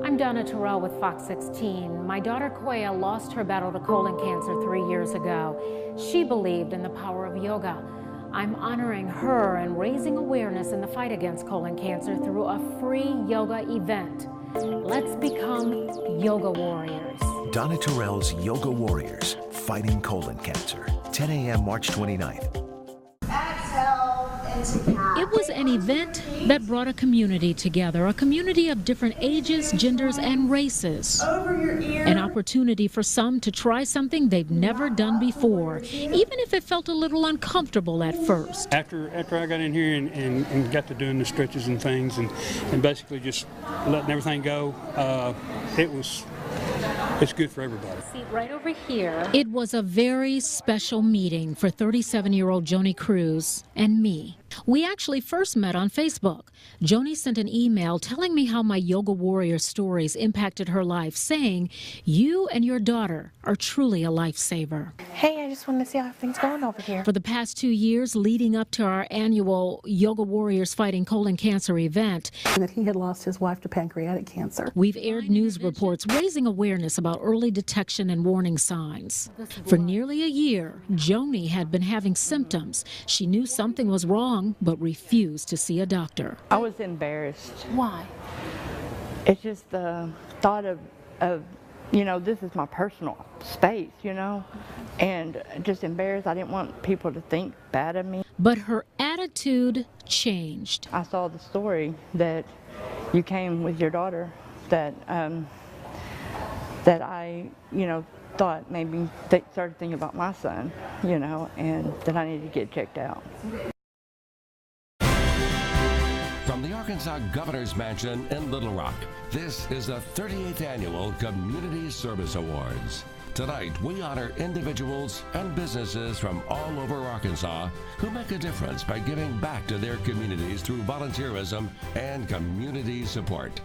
I'm Donna Terrell with Fox 16. My daughter Koya lost her battle to colon cancer 3 years ago. She believed in the power of yoga. I'm honoring her and raising awareness in the fight against colon cancer through a free yoga event. Let's become yoga warriors. Donna Terrell's Yoga Warriors, Fighting Colon Cancer. 10 a.m. March 29th. It was an event that brought a community together, a community of different ages, genders, and races. An opportunity for some to try something they've never done before, even if it felt a little uncomfortable at first. After I got in here and got to doing the stretches and things and basically just letting everything go, it's good for everybody. Seat right over here. It was a very special meeting for 37-year-old Joni Cruz and me. We actually first met on Facebook. Joni sent an email telling me how my Yoga Warrior stories impacted her life, saying, "You and your daughter are truly a lifesaver." Hey, I just wanted to see how everything's going over here. For the past 2 years leading up to our annual Yoga Warriors Fighting Colon Cancer event, that he had lost his wife to pancreatic cancer. We've aired news reports raising awareness about early detection and warning signs. For nearly a year, Joni had been having symptoms. She knew something was wrong, but refused to see a doctor. I was embarrassed. Why? It's just the thought of this is my personal space, and just embarrassed. I didn't want people to think bad of me. But her attitude changed. I saw the story that you came with your daughter, that I, thought maybe they started thinking about my son, and that I needed to get checked out. From the Arkansas Governor's Mansion in Little Rock, this is the 38th Annual Community Service Awards. Tonight, we honor individuals and businesses from all over Arkansas who make a difference by giving back to their communities through volunteerism and community support.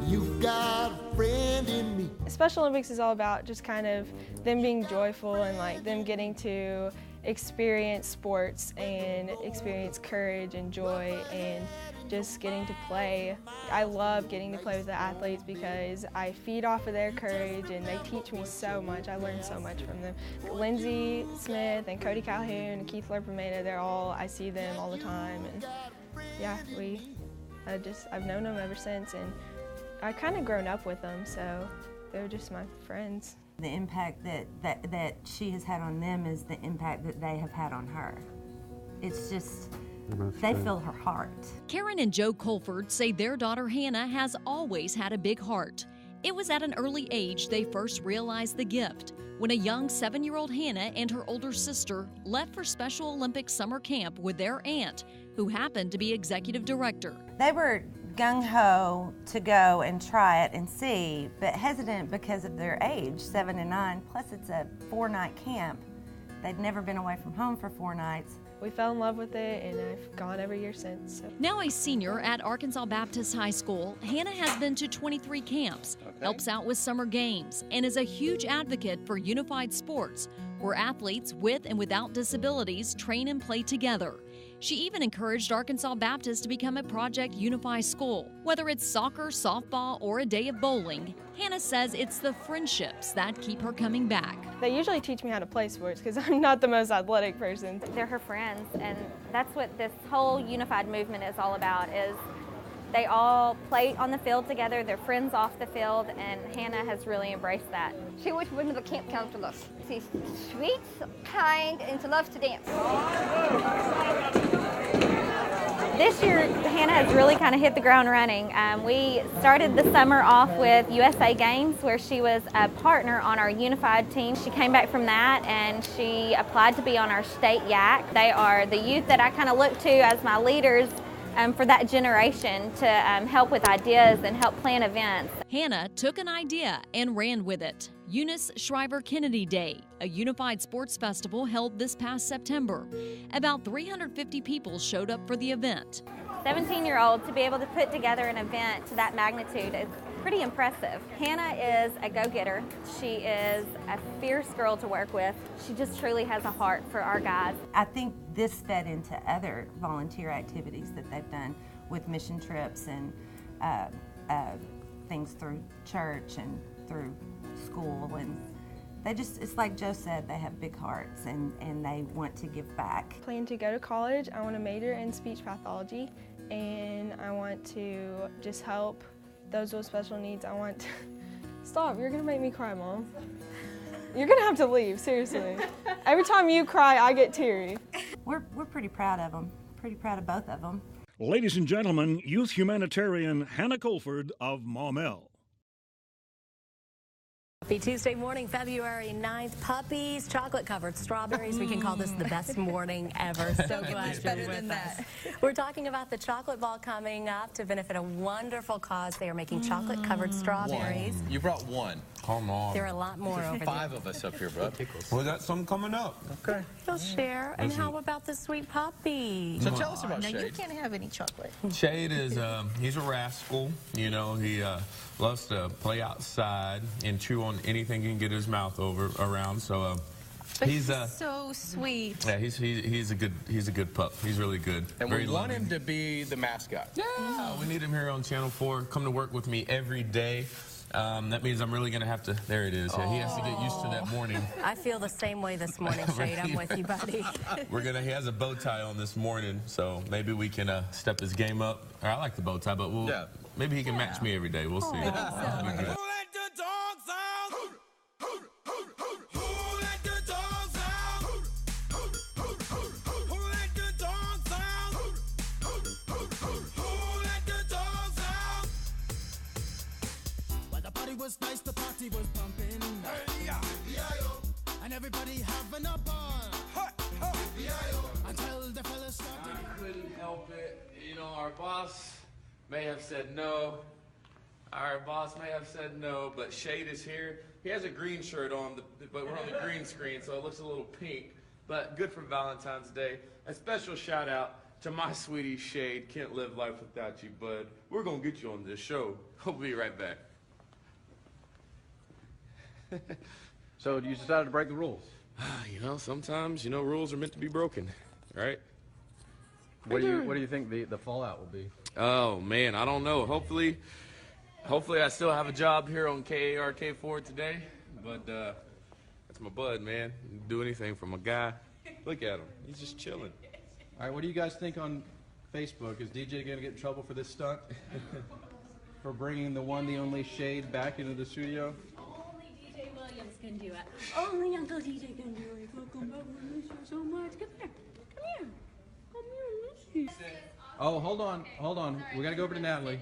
You've got a friend in me. Special Olympics is all about just kind of them being joyful and them getting to experience sports and experience courage and joy and just getting to play. I love getting to play with the athletes because I feed off of their courage and they teach me so much. I learn so much from them. Lindsay Smith and Cody Calhoun and Keith Lerpameda, I see them all the time, and yeah, I've known them ever since, and I kind of grown up with them, so they're just my friends. The impact that she has had on them is the impact that they have had on her. It's just, they feel her heart. Karen and Joe Colford say their daughter Hannah has always had a big heart. It was at an early age they first realized the gift, when a young 7-year-old Hannah and her older sister left for Special Olympics summer camp with their aunt, who happened to be executive director. They were gung-ho to go and try it and see, but hesitant because of their age, 7 and 9, plus it's a 4-night camp. They'd never been away from home for 4 nights. We fell in love with it, and I've gone every year since. Now a senior at Arkansas Baptist High School, Hannah has been to 23 camps, helps out with summer games, and is a huge advocate for unified sports, where athletes with and without disabilities train and play together. She even encouraged Arkansas Baptist to become a Project Unify school. Whether it's soccer, softball, or a day of bowling, Hannah says it's the friendships that keep her coming back. They usually teach me how to play sports because I'm not the most athletic person. They're her friends, and that's what this whole unified movement is all about, is they all play on the field together, they're friends off the field, and Hannah has really embraced that. She was one of the camp counselors. She's sweet, kind, and she loves to dance. This year, Hannah has really kind of hit the ground running. We started the summer off with USA Games, where she was a partner on our unified team. She came back from that, and she applied to be on our state YAC. They are the youth that I kind of look to as my leaders for that generation to help with ideas and help plan events. Hannah took an idea and ran with it. Eunice Shriver Kennedy Day, a unified sports festival held this past September. About 350 people showed up for the event. 17-year-old to be able to put together an event to that magnitude is pretty impressive. Hannah is a go-getter. She is a fierce girl to work with. She just truly has a heart for our guys. I think this fed into other volunteer activities that they've done with mission trips and things through church and through school, and they just, it's like Joe said, they have big hearts and they want to give back. I plan to go to college. I want to major in speech pathology, and I want to just help those with special needs. I want to... Stop, you're gonna make me cry, Mom. You're gonna have to leave, seriously. Every time you cry, I get teary. We're pretty proud of them, pretty proud of both of them. Ladies and gentlemen, youth humanitarian Hannah Colford of Maumelle. Happy Tuesday morning, February 9th. Puppies, chocolate-covered strawberries. We can call this the best morning ever. So glad you're with us. We're talking about the chocolate ball coming up to benefit a wonderful cause. They are making chocolate-covered strawberries. One. You brought one. Come on. There are a lot more over there. 5 of us up here, bud. Well, got some coming up. Okay. You'll share. And how about the sweet puppy? So tell us about Shade. Shade. You can't have any chocolate. Shade is, he's a rascal. You know, he loves to play outside and chew on anything he can get his mouth around. So he's so sweet. Yeah, he's a good pup. He's really good. And very we want loving. him to be the mascot. Yeah, we need him here on Channel 4. Come to work with me every day. That means I'm really going to have to, there it is. Yeah, he has to get used to that morning. I feel the same way this morning, Shade. I'm with you, buddy. He has a bow tie on this morning, so maybe we can step his game up. Or I like the bow tie, but maybe he can match me every day. We'll see. That'll be good. Was nice, the party was pumping, and everybody having a ball. Until the fellas started. I couldn't help it. You know, our boss may have said no. But Shade is here. He has a green shirt on, but we're on the green screen, so it looks a little pink. But good for Valentine's Day. A special shout out to my sweetie Shade. Can't live life without you, bud. We're gonna get you on this show. We'll be right back. So you decided to break the rules? You know, sometimes, rules are meant to be broken, right? What do you think the fallout will be? Oh, man, I don't know. Hopefully I still have a job here on KARK4 today, but that's my bud, man. Do anything for my guy. Look at him. He's just chilling. All right, what do you guys think on Facebook? Is DJ going to get in trouble for this stunt? For bringing the one, the only Shade back into the studio? Can do it. Only Uncle DJ can do it. Welcome back. We miss you so much. Come here. Come here. Miss you. Oh, hold on. We got to go over to Natalie.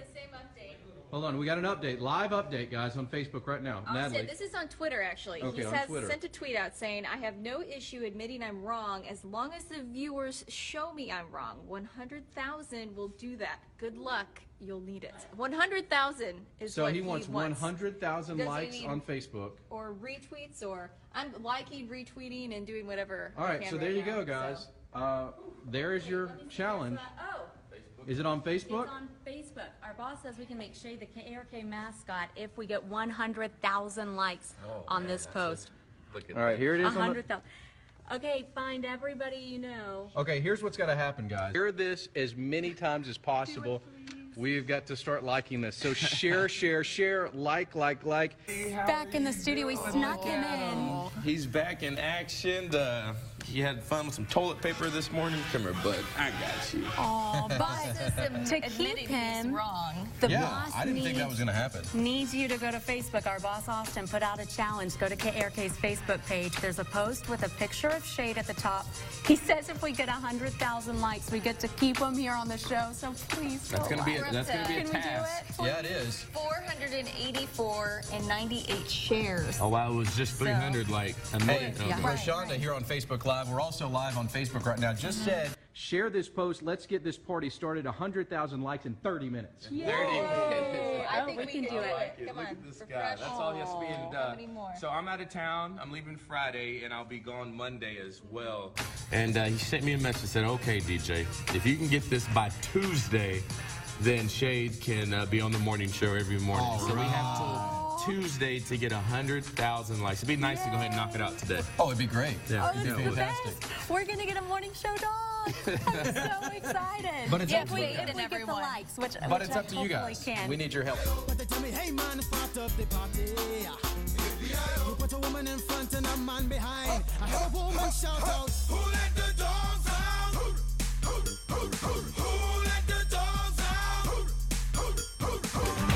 Hold on, we got an update, live update, guys, on Facebook right now. Natalie. This is on Twitter, actually. Okay, he sent a tweet out saying, I have no issue admitting I'm wrong as long as the viewers show me I'm wrong. 100,000 will do that. Good luck. You'll need it. 100,000 is so what he wants 100,000 likes on Facebook. Or retweets, or I'm liking, retweeting, and doing whatever. All right, so there you go, guys. There is your challenge. Is it on Facebook? It's on Facebook. Our boss says we can make Shade the KARK mascot if we get 100,000 likes on this post. All right, here it is. 100,000. Okay, find everybody you know. Okay, here's what's got to happen, guys. Share this as many times as possible. We've got to start liking this. So share, like. Back in the studio, we snuck him in. He's back in action. He had fun with some toilet paper this morning. Come here, bud. I got you. Oh, but to keep him wrong, the boss I didn't think that was going to happen. Needs you to go to Facebook. Our boss Austin put out a challenge. Go to KARK's Facebook page. There's a post with a picture of Shade at the top. He says if we get 100,000 likes, we get to keep him here on the show. So please, that's going to be a task. Can we do it? Yeah, it is. 484 and 98 shares. Oh wow, it was just 300 like a minute ago. Rashonda here on Facebook Live. We're also live on Facebook right now. Just said Share this post. Let's get this party started. 100,000 likes in 30 minutes. Yay! 30 minutes. I think we can do it. Like it. Come Look on. at this guy. That's all he has to be. And, How many more? so I'm out of town. I'm leaving Friday, and I'll be gone Monday as well. And he sent me a message, said, okay, DJ, if you can get this by Tuesday, then Shade can be on the morning show every morning. So we have till Tuesday to get 100,000 likes. It'd be nice to go ahead and knock it out today. Oh, it'd be great. Yeah, Oh, it'd be fantastic. We're going to get a morning show dog. I'm so excited. But it's up to we you get guys. the likes, which But it's up to you guys. Can. We need your help. But they tell me, hey man, start up the party. You put a woman in front and a man behind. I heard a woman shout out, who let the dogs out? Who let the dogs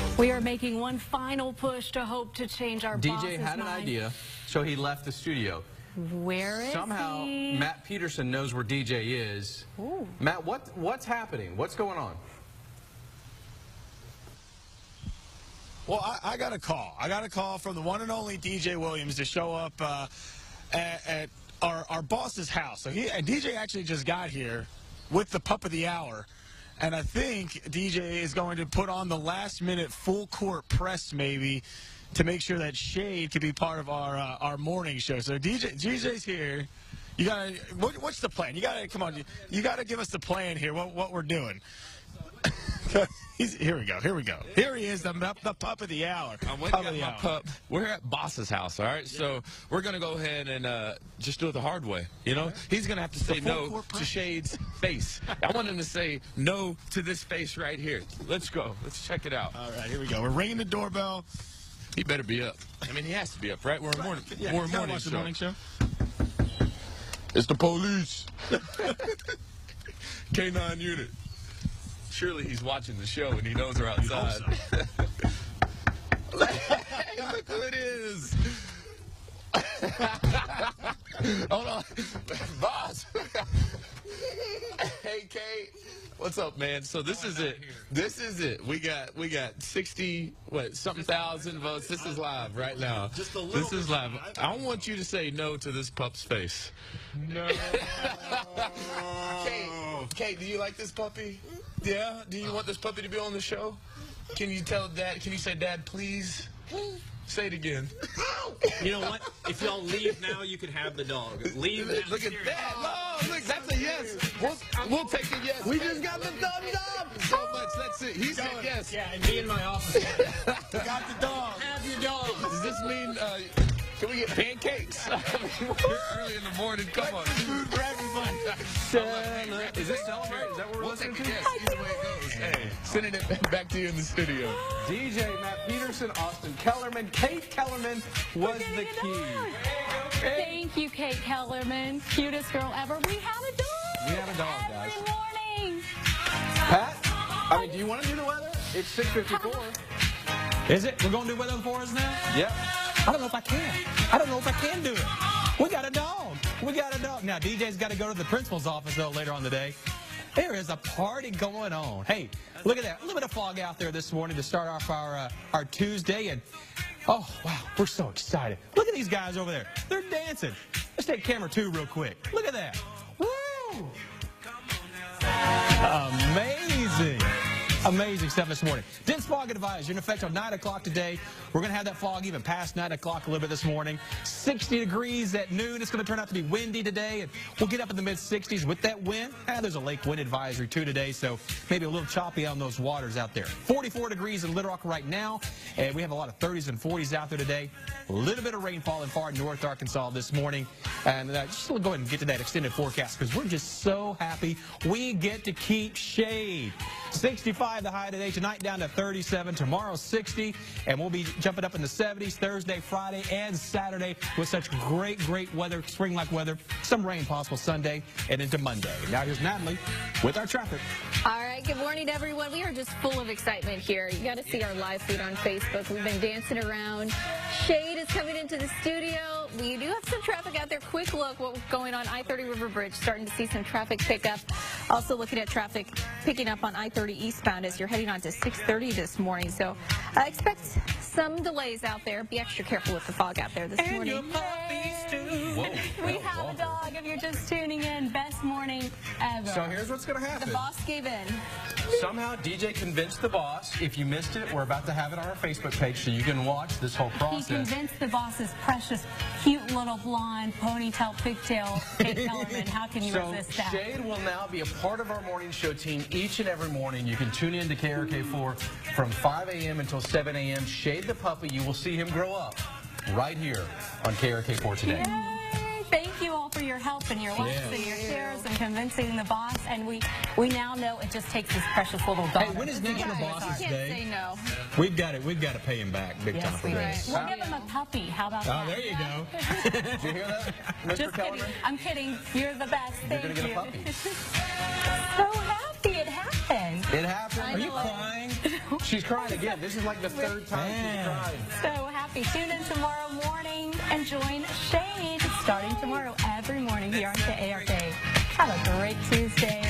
out? We are making one final push to hope to change our boss's DJ had an mind. idea, so he left the studio. Where is Somehow, he? Matt Peterson knows where DJ is. Ooh. Matt, what's happening? What's going on? Well, I got a call. I got a call from the one and only DJ Williams to show up at our boss's house. So DJ actually just got here with the pup of the hour. And I think DJ is going to put on the last-minute full-court press, maybe, to make sure that Shade can be part of our morning show. So DJ's here. You gotta. What's the plan? You gotta come on. You gotta give us the plan here. What we're doing. Here we go. Here he is, the pup of the hour. I'm waiting at my pup. We're at Boss's house, all right? So we're going to go ahead and just do it the hard way, you know? He's going to have to say no to Shade's face. I want him to say no to this face right here. Let's go. Let's check it out. All right, here we go. We're ringing the doorbell. He better be up. I mean, he has to be up, right? We're a morning, Yeah, we're a he's gotta morning watch show. the morning show. It's the police. K9 unit. Surely he's watching the show and he knows we're outside. Hey, look who it is. Hold on. Boss. Hey, Kate. What's up, man? So this is it. This is it. We got 60 something thousand votes. This is live right now. Just a little. This is live. I want you to say no to this pup's face. No. Kate, do you like this puppy? Yeah? Do you want this puppy to be on the show? Can you tell Dad? Can you say, Dad, please? Say it again. You know what? If y'all leave now, you can have the dog. Leave now. Look at that. No, look, that's a yes. We'll take a yes. We just got the thumbs up. So much. That's it. He said yes. Yeah, and be in my office. Got the dog. Have your dog. Does this mean, can we get pancakes? We're early in the morning. Come on. Food for everybody. Is this Celebrate? Is that what we're listening to? Yes, either way it goes. Hey, sending it back to you in the studio. DJ Matt Peterson, Austin Kellerman, Kate Kellerman was the key. Thank you, Kate Kellerman. Cutest girl ever. We have a dog. We have a dog, guys. Every morning. Pat, I mean, do you want to do the weather? It's 6:54. Is it? We're going to do weather for us now? Yep. I don't know if I can. I don't know if I can do it. We got a dog. We got a dog. Now, DJ's got to go to the principal's office, though, later on today. There is a party going on. Hey, look at that. A little bit of fog out there this morning to start off our Tuesday. And, oh, wow, we're so excited. Look at these guys over there. They're dancing. Let's take camera 2 real quick. Look at that. Woo! Amazing. Amazing stuff this morning. Dense fog advisory in effect on 9 o'clock today. We're going to have that fog even past 9 o'clock a little bit this morning. 60 degrees at noon. It's going to turn out to be windy today, and we'll get up in the mid-60s with that wind. There's a lake wind advisory, too, today, so maybe a little choppy on those waters out there. 44 degrees in Little Rock right now, and we have a lot of 30s and 40s out there today. A little bit of rainfall in far north Arkansas this morning. And just go ahead and get to that extended forecast because we're just so happy we get to keep shade. 65 the high today, tonight down to 37, tomorrow 60, and we'll be jumping up in the 70s Thursday, Friday, and Saturday with such great weather, spring-like weather. Some rain possible Sunday and into Monday. Now here's Natalie with our traffic. All right, good morning, everyone. We are just full of excitement here. You got to see our live feed on Facebook. We've been dancing around. Shade is coming into the studio. We do have some traffic out there. Quick look what's going on I-30 River Bridge. Starting to see some traffic pick up. Also looking at traffic picking up on I-30 eastbound as you're heading on to 6:30 this morning. So expect some delays out there. Be extra careful with the fog out there this morning. Your puppies We have a dog if you're just tuning in. Best morning ever. So here's what's going to happen. The boss gave in. Somehow DJ convinced the boss. If you missed it, we're about to have it on our Facebook page so you can watch this whole process. He convinced the boss's precious, cute little blonde ponytail, pigtail, Kate Kellerman. How can you resist that? Shade will now be a part of our morning show team each and every morning. You can tune in to KRK4 from 5 a.m. until 7 a.m. Shade the puppy. You will see him grow up right here on KRK4 today. Yay! Thank you all for your help and your likes and your shares and convincing the boss. And we now know it just takes this precious little dog. Hey, when is National Bosses Day? Can't say no. We've got to pay him back big time for this. We'll give him a puppy. How about that? Oh, there you go. Did you hear that, Mr. Just Kellerman? kidding. I'm kidding. You're the best. Thank You're going to get a puppy. So happy it happened. It happened. Are you crying? She's crying again. This is like the third time she's cried. So happy. Tune in tomorrow morning and join Shade starting tomorrow every morning here on KARK. Have a great Tuesday.